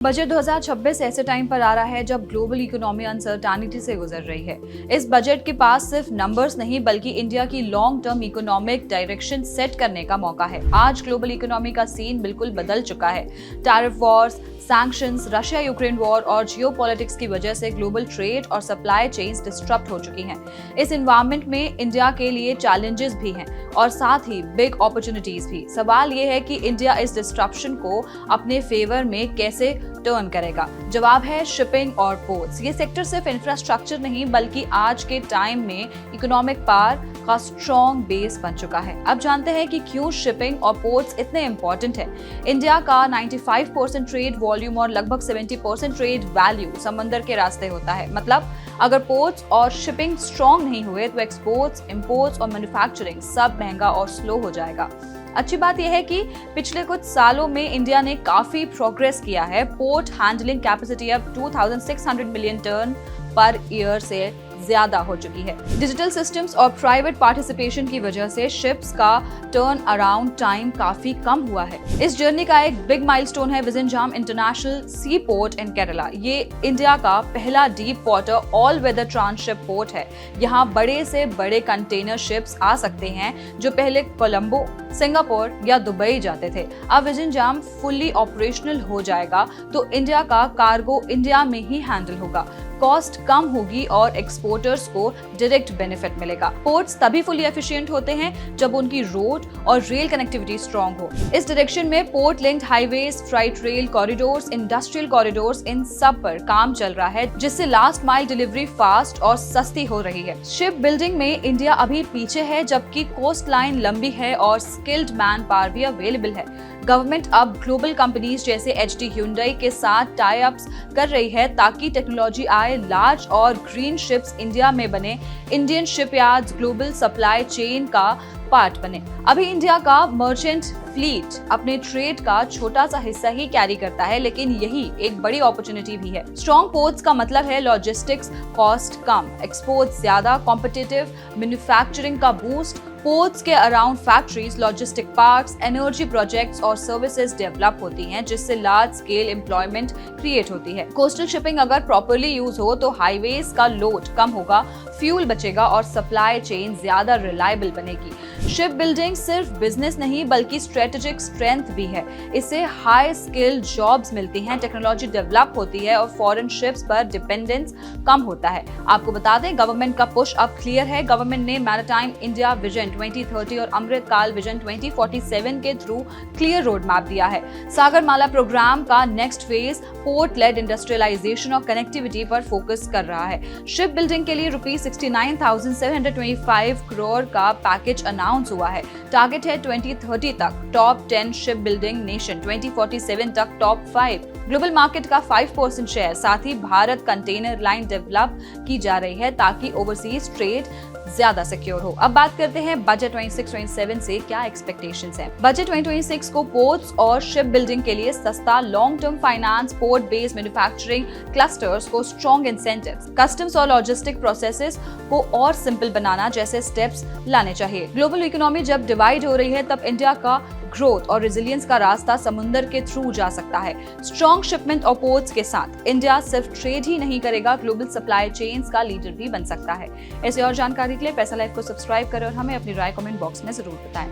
Budget 2026 ऐसे time पर आ रहा है जब ग्लोबल इकोनॉमी अनसर्टेनिटी से गुजर रही है। इस बजट के पास सिर्फ नंबर्स नहीं बल्कि इंडिया की long term economic direction set करने का मौका है। आज ग्लोबल इकोनॉमी का सीन बिल्कुल बदल चुका है। Tariff Wars, sanctions, Russia Ukraine war और जियोपॉलिटिक्स की वजह से ग्लोबल ट्रेड और सप्लाई चेन्स डिस्टर्ब हो चुकी हैं। इस एनवायरनमेंट में इंडिया के लिए चैलेंजेस भी हैं और साथ ही बिग अपॉर्चुनिटीज भी। सवाल ये है कि इंडिया इस डिस्ट्रप्शन को अपने फेवर में कैसे टर्न करेगा। जवाब है शिपिंग और पोर्ट्स। ये सेक्टर सिर्फ इंफ्रास्ट्रक्चर नहीं बल्कि आज के टाइम में इकोनॉमिक पावर का स्ट्रॉन्ग बेस बन चुका है। अब जानते हैं कि क्यों शिपिंग और पोर्ट्स इतने इंपॉर्टेंट है। इंडिया का 95% ट्रेड वॉल्यूम और लगभग 70% ट्रेड वैल्यू समंदर के रास्ते होता है। मतलब अगर पोर्ट्स और शिपिंग स्ट्रॉन्ग नहीं हुए तो एक्सपोर्ट्स, इंपोर्ट्स और मैन्युफैक्चरिंग सब महंगा और स्लो हो जाएगा। अच्छी बात यह है कि पिछले कुछ सालों में इंडिया ने काफी प्रोग्रेस किया है। पोर्ट हैंडलिंग कैपेसिटी अब 2600 मिलियन टन पर ईयर से ज्यादा हो चुकी है। डिजिटल सिस्टम्स और प्राइवेट पार्टिसिपेशन की वजह से शिप्स का टर्न अराउंड टाइम काफी कम हुआ है। इस जर्नी का एक बिग माइलस्टोन है Vizhinjam international sea port in Kerala. ये इंडिया का पहला deep water all weather transship port है। यहाँ बड़े से बड़े कंटेनर शिप्स आ सकते हैं जो पहले कोलंबो, सिंगापुर या दुबई जाते थे। अब विजनजाम फुल्ली ऑपरेशनल हो जाएगा तो इंडिया का कार्गो इंडिया में ही हैंडल होगा। कॉस्ट कम होगी और एक्सपोर्टर्स को डायरेक्ट बेनिफिट मिलेगा। पोर्ट्स तभी फुली एफिशिएंट होते हैं जब उनकी रोड और रेल कनेक्टिविटी स्ट्रांग हो। इस डायरेक्शन में port linked highways, freight rail corridors, industrial corridors, इन सब पर काम चल रहा है जिससे लास्ट माइल डिलीवरी फास्ट और सस्ती हो रही है। शिप बिल्डिंग में इंडिया अभी पीछे है जबकि कोस्ट लाइन लंबी है और स्किल्ड मैन पावर भी अवेलेबल है। गवर्नमेंट अब ग्लोबल कंपनीज जैसे HD Hyundai के साथ टाई अप्स कर रही है ताकि टेक्नोलॉजी आए, लार्ज और ग्रीन शिप्स इंडिया में बने, Indian shipyards global supply chain का पार्ट बने। अभी इंडिया का मर्चेंट फ्लीट अपने ट्रेड का छोटा सा हिस्सा ही कैरी करता है लेकिन यही एक बड़ी अपॉर्चुनिटी भी है। स्ट्रॉन्ग पोर्ट्स का मतलब है लॉजिस्टिक्स कॉस्ट कम, एक्सपोर्ट ज्यादा, कॉम्पिटिटिव मैन्युफैक्चरिंग का बूस्ट, पोर्ट्स के around factories, logistic parks, energy projects और सर्विसेज डेवलप होती हैं जिससे लार्ज स्केल एम्प्लॉयमेंट क्रिएट होती है। कोस्टल शिपिंग अगर प्रॉपर्ली यूज हो तो हाईवेज का लोड कम होगा, फ्यूल बचेगा और सप्लाई चेन ज्यादा रिलायबल बनेगी। शिप बिल्डिंग सिर्फ बिजनेस नहीं बल्कि स्ट्रेटेजिक स्ट्रेंथ भी है। इससे हाई स्किल्ड जॉब्स मिलती हैं, टेक्नोलॉजी डेवलप होती है और फॉरेन शिप्स पर डिपेंडेंस कम होता है। आपको बता दें गवर्नमेंट का पुश अब क्लियर है। गवर्नमेंट ने मैरीटाइम इंडिया विजन 2030 और अमृतकाल विजन 2047 के थ्रू क्लियर रोड मैप दिया है। सागरमाला प्रोग्राम का next phase port led industrialization और कनेक्टिविटी पर फोकस कर रहा है। शिप बिल्डिंग के लिए ₹69,725 करोड़ का पैकेज अनाउंस हुआ है। टारगेट है 2030 तक टॉप 10 शिप बिल्डिंग नेशन, 2047 तक टॉप 5, ग्लोबल मार्केट का 5% शेयर। साथ ही भारत कंटेनर लाइन डेवलप की जा रही है ताकि ओवरसीज ट्रेड ज्यादा सिक्योर हो। अब बात करते हैं बजट 26-27 से क्या एक्सपेक्टेशंस हैं। बजट 2026 को पोर्ट्स और शिप बिल्डिंग के लिए सस्ता long term finance, port based manufacturing clusters को स्ट्रॉन्ग इंसेंटिव्स, कस्टम्स और लॉजिस्टिक प्रोसेसेस को और सिंपल बनाना जैसे स्टेप्स लाने चाहिए। ग्लोबल इकोनॉमी जब डिवाइड हो रही है तब इंडिया का ग्रोथ और रेजिलियंस का रास्ता समुद्र के थ्रू जा सकता है। स्ट्रॉन्ग शिपमेंट और पोर्ट्स के साथ इंडिया सिर्फ ट्रेड ही नहीं करेगा, ग्लोबल सप्लाई चेन्स का लीडर भी बन सकता है। ऐसे और जानकारी के लिए पैसा लाइव को सब्सक्राइब करें और हमें अपनी राय कमेंट बॉक्स में जरूर बताएं।